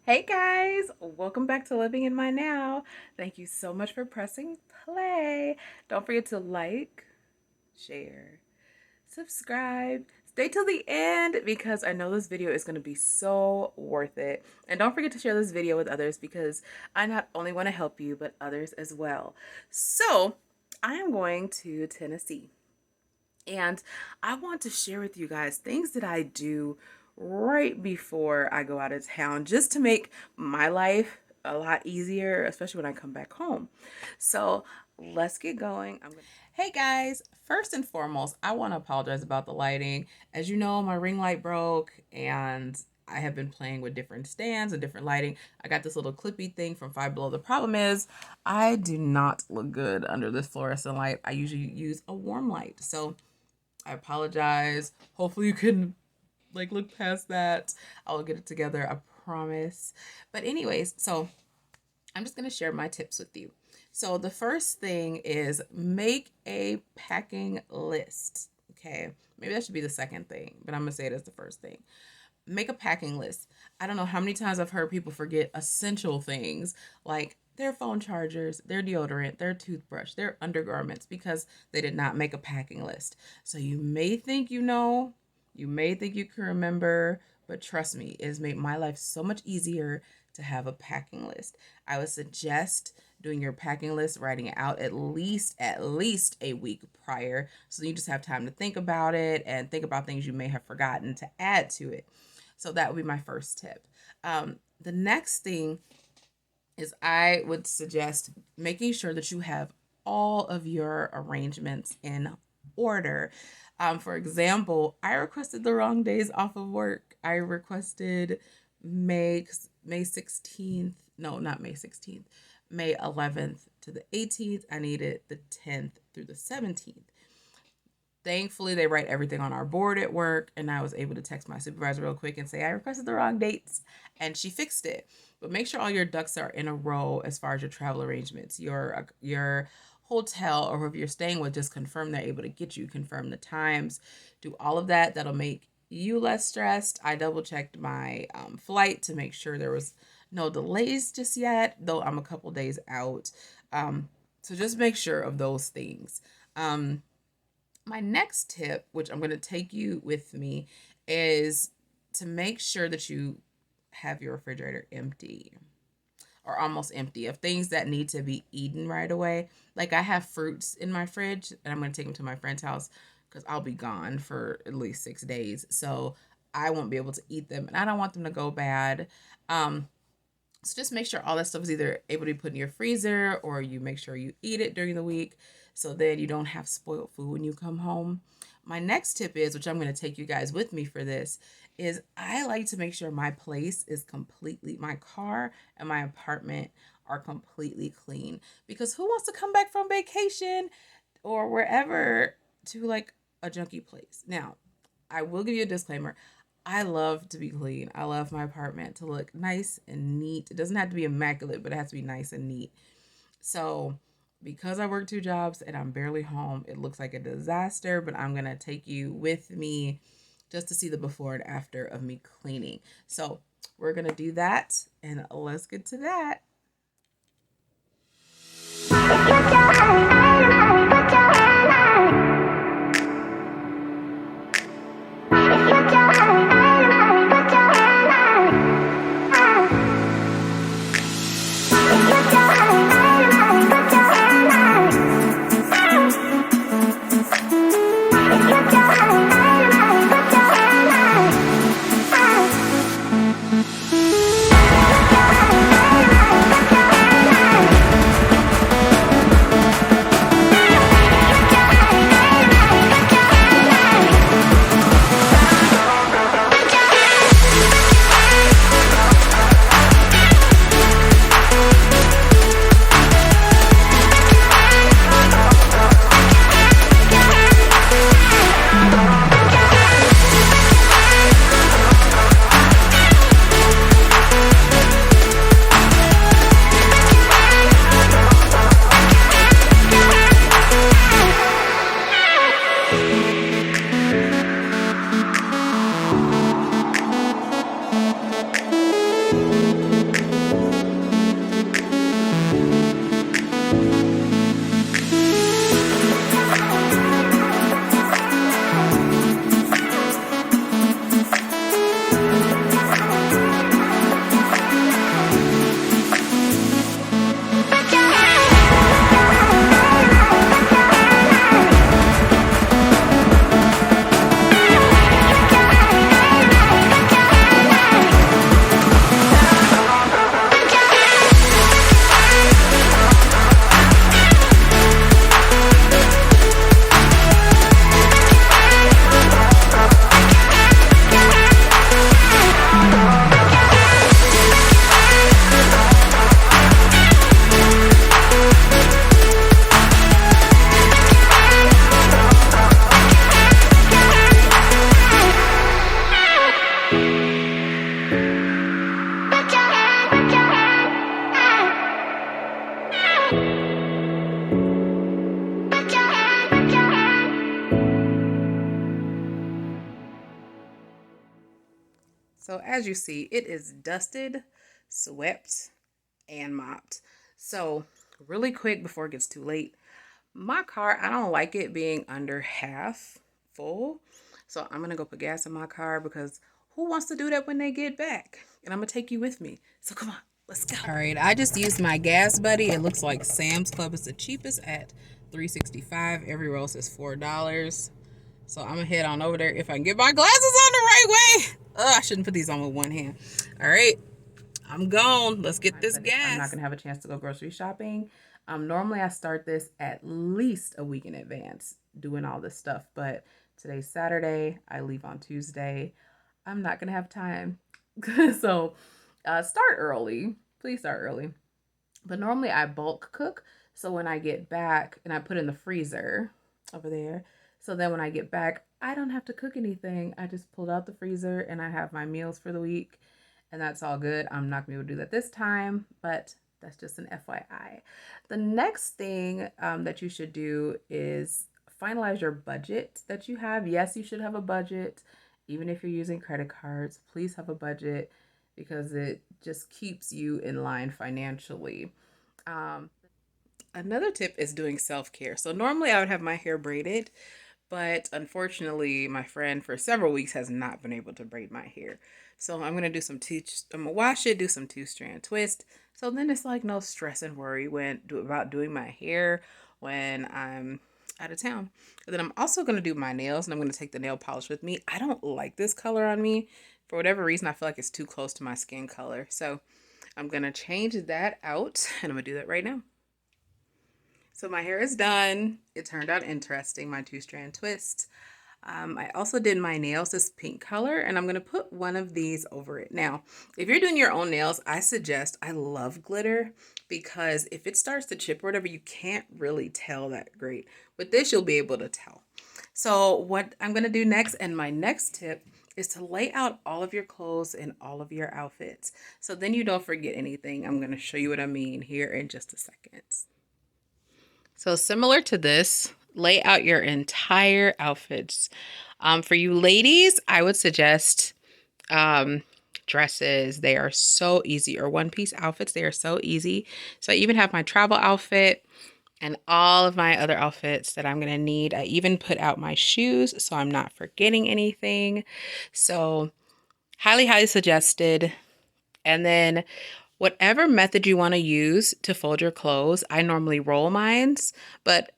Hey guys, welcome back to Living in My Now. Thank you so much for pressing play. Don't forget to like, share, subscribe. Stay till the end because I know this video is going to be so worth it. And don't forget to share this video with others because I not only want to help you, but others as well. So, I am going to Tennessee. And I want to share with you guys things that I do right before I go out of town just to make my life a lot easier, especially when I come back home. So let's get going. Hey guys, first and foremost, I want to apologize about the lighting. As you know, my ring light broke and I have been playing with different stands and different lighting. I got this little clippy thing from Five Below. The problem is I do not look good under this fluorescent light. I usually use a warm light. So I apologize. Hopefully you can look past that. I'll get it together, I promise. But anyways, so I'm just going to share my tips with you. So the first thing is make a packing list. Okay. Maybe that should be the second thing, but I'm going to say it as the first thing. Make a packing list. I don't know how many times I've heard people forget essential things like their phone chargers, their deodorant, their toothbrush, their undergarments because they did not make a packing list. So you may think you know, you may think you can remember, but trust me, it has made my life so much easier to have a packing list. I would suggest doing your packing list, writing it out at least a week prior. So you just have time to think about it and think about things you may have forgotten to add to it. So that would be my first tip. The next thing is I would suggest making sure that you have all of your arrangements in order. For example, I requested the wrong days off of work. I requested May 16th. No, not May 16th. May 11th to the 18th. I needed the 10th through the 17th. Thankfully, they write everything on our board at work, and I was able to text my supervisor real quick and say, I requested the wrong dates, and she fixed it. But make sure all your ducks are in a row as far as your travel arrangements. Your hotel or whoever you're staying with, just confirm they're able to get you, confirm the times, do all of that. That'll make you less stressed. I double checked my flight to make sure there was no delays just yet, though I'm a couple days out. So just make sure of those things. My next tip, which I'm going to take you with me, is to make sure that you have your refrigerator empty or almost empty of things that need to be eaten right away. Like I have fruits in my fridge and I'm going to take them to my friend's house because I'll be gone for at least 6 days. So I won't be able to eat them and I don't want them to go bad. So just make sure all that stuff is either able to be put in your freezer or you make sure you eat it during the week so then you don't have spoiled food when you come home. My next tip is, which I'm going to take you guys with me for this, is I like to make sure my place is my car and my apartment are completely clean. Because who wants to come back from vacation or wherever to a junky place? Now, I will give you a disclaimer. I love to be clean. I love my apartment to look nice and neat. It doesn't have to be immaculate, but it has to be nice and neat. So because I work 2 jobs and I'm barely home, it looks like a disaster, but I'm going to take you with me just to see the before and after of me cleaning. So we're going to do that and let's get to that. as you see, it is dusted, swept, and mopped. So really quick before it gets too late, my car, I don't like it being under half full. So I'm going to go put gas in my car because who wants to do that when they get back? And I'm going to take you with me. So come on, let's go. All right, I just used my Gas Buddy. It looks like Sam's Club is the cheapest at $3.65. Everywhere else is $4. So I'm going to head on over there if I can get my glasses on the right way. I shouldn't put these on with one hand. All right, I'm gone. Let's get this gas. I'm not going to have a chance to go grocery shopping. Normally I start this at least a week in advance doing all this stuff, but today's Saturday. I leave on Tuesday. I'm not going to have time. So start early. Please start early. But normally I bulk cook. So when I get back, and I put in the freezer over there. So then when I get back, I don't have to cook anything. I just pulled out the freezer and I have my meals for the week. And that's all good. I'm not going to be able to do that this time, but that's just an FYI. The next thing that you should do is finalize your budget that you have. Yes, you should have a budget. Even if you're using credit cards, please have a budget because it just keeps you in line financially. Another tip is doing self-care. So normally I would have my hair braided, but unfortunately my friend for several weeks has not been able to braid my hair. So I'm gonna I'm gonna wash it, do some 2-strand twist. So then it's like no stress and worry about doing my hair when I'm out of town. And then I'm also gonna do my nails, and I'm gonna take the nail polish with me. I don't like this color on me. For whatever reason, I feel like it's too close to my skin color. So I'm gonna change that out, and I'm gonna do that right now. So my hair is done. It turned out interesting, my 2-strand twist. I also did my nails this pink color, and I'm going to put one of these over it. Now, if you're doing your own nails, I love glitter because if it starts to chip or whatever, you can't really tell that great. With this, you'll be able to tell. So what I'm going to do next, and my next tip, is to lay out all of your clothes and all of your outfits. So then you don't forget anything. I'm going to show you what I mean here in just a second. So similar to this, lay out your entire outfits. For you ladies, I would suggest dresses. They are so easy, or one-piece outfits. They are so easy. So I even have my travel outfit and all of my other outfits that I'm going to need. I even put out my shoes so I'm not forgetting anything. So highly, highly suggested. And then whatever method you want to use to fold your clothes, I normally roll mines, but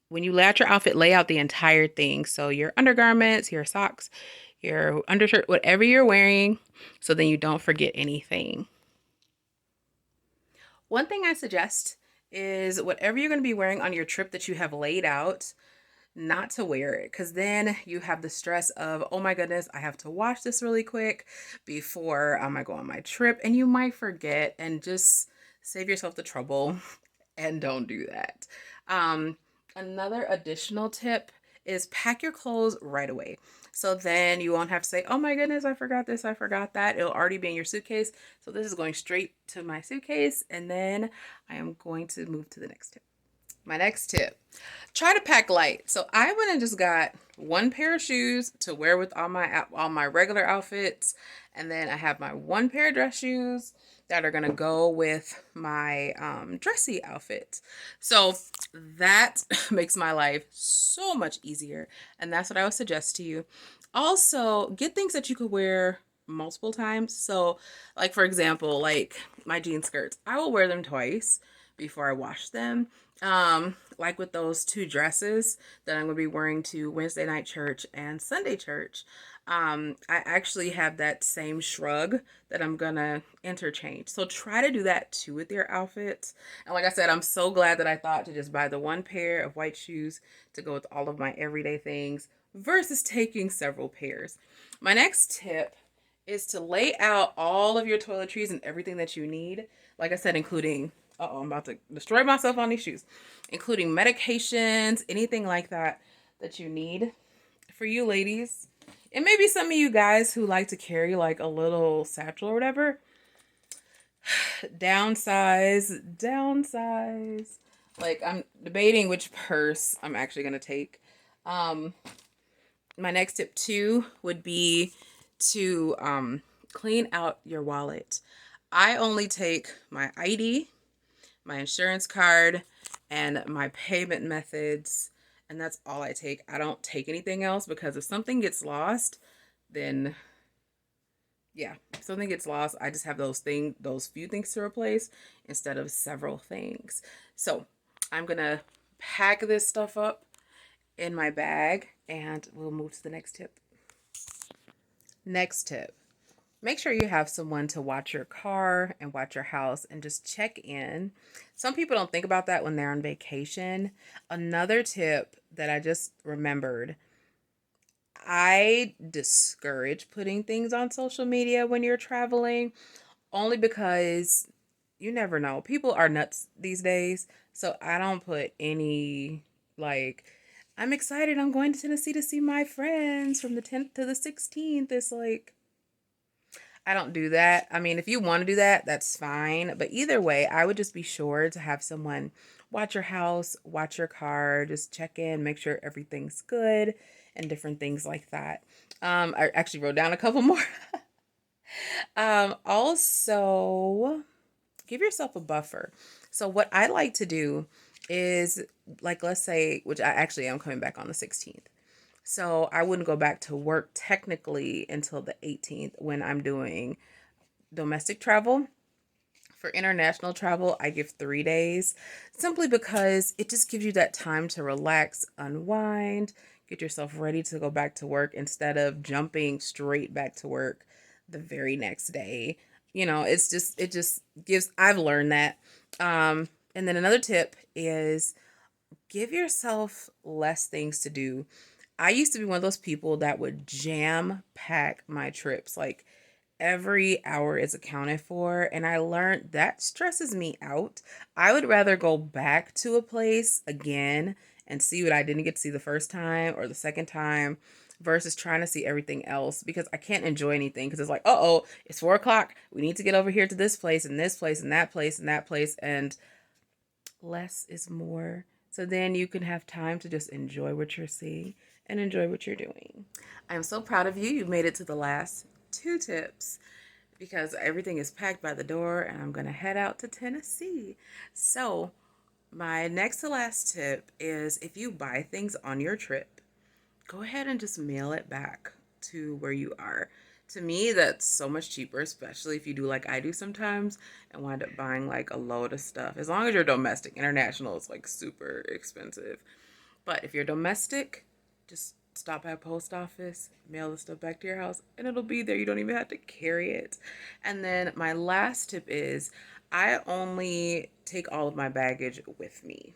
when you lay out your outfit, lay out the entire thing. So your undergarments, your socks, your undershirt, whatever you're wearing, so then you don't forget anything. One thing I suggest is whatever you're going to be wearing on your trip that you have laid out, not to wear it, because then you have the stress of, oh my goodness, I have to wash this really quick before I go on my trip, and you might forget, and just save yourself the trouble and don't do that. Another additional tip is pack your clothes right away. So then you won't have to say, oh my goodness, I forgot this, I forgot that. It'll already be in your suitcase. So this is going straight to my suitcase, and then I am going to move to the next tip. My next tip, try to pack light. So I went and just got one pair of shoes to wear with all my regular outfits. And then I have my one pair of dress shoes that are going to go with my dressy outfits. So that makes my life so much easier. And that's what I would suggest to you. Also, get things that you could wear multiple times. So like, for example, like my jean skirts, I will wear them twice before I wash them. Like with those 2 dresses that I'm going to be wearing to Wednesday night church and Sunday church. I actually have that same shrug that I'm going to interchange. So try to do that too with your outfits. And like I said, I'm so glad that I thought to just buy the one pair of white shoes to go with all of my everyday things versus taking several pairs. My next tip is to lay out all of your toiletries and everything that you need. Like I said, including I'm about to destroy myself on these shoes, including medications, anything like that you need. For you ladies, and maybe some of you guys who like to carry like a little satchel or whatever, downsize. Like, I'm debating which purse I'm actually going to take. My next tip too would be to clean out your wallet. I only take my ID, my insurance card, and my payment methods, and that's all I take. I don't take anything else because if something gets lost, then yeah, if something gets lost, I just have those few things to replace instead of several things. So I'm gonna pack this stuff up in my bag and we'll move to the next tip. Next tip. Make sure you have someone to watch your car and watch your house and just check in. Some people don't think about that when they're on vacation. Another tip that I just remembered, I discourage putting things on social media when you're traveling only because you never know. People are nuts these days. So I don't put any, like, I'm excited. I'm going to Tennessee to see my friends from the 10th to the 16th. It's like, I don't do that. I mean, if you want to do that, that's fine. But either way, I would just be sure to have someone watch your house, watch your car, just check in, make sure everything's good, and different things like that. I actually wrote down a couple more. Also, give yourself a buffer. So, what I like to do is, like, let's say, which I actually am coming back on the 16th. So I wouldn't go back to work technically until the 18th when I'm doing domestic travel. For international travel, I give 3 days simply because it just gives you that time to relax, unwind, get yourself ready to go back to work instead of jumping straight back to work the very next day. You know, it just gives, I've learned that. And then another tip is give yourself less things to do. I used to be one of those people that would jam pack my trips. Like every hour is accounted for. And I learned that stresses me out. I would rather go back to a place again and see what I didn't get to see the first time or the second time versus trying to see everything else because I can't enjoy anything because it's like, oh, it's 4 o'clock. We need to get over here to this place and this place and that place and that place. And less is more. So then you can have time to just enjoy what you're seeing and enjoy what you're doing. I'm so proud of you. You made it to the last 2 tips because everything is packed by the door and I'm going to head out to Tennessee. So, my next to last tip is if you buy things on your trip, go ahead and just mail it back to where you are. To me, that's so much cheaper, especially if you do like I do sometimes and wind up buying like a load of stuff. As long as you're domestic, international is like super expensive. But if you're domestic, just stop at post office, mail the stuff back to your house, and it'll be there. You don't even have to carry it. And then my last tip is I only take all of my baggage with me.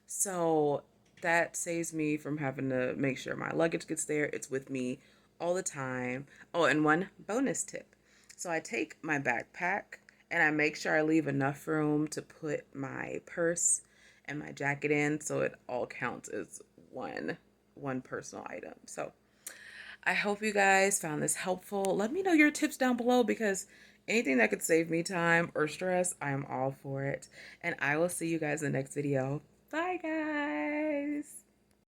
So that saves me from having to make sure my luggage gets there. It's with me all the time. Oh, and one bonus tip. So I take my backpack and I make sure I leave enough room to put my purse and my jacket in so it all counts as one personal item. So I hope you guys found this helpful. Let me know your tips down below because anything that could save me time or stress, I am all for it. And I will see you guys in the next video. Bye, guys.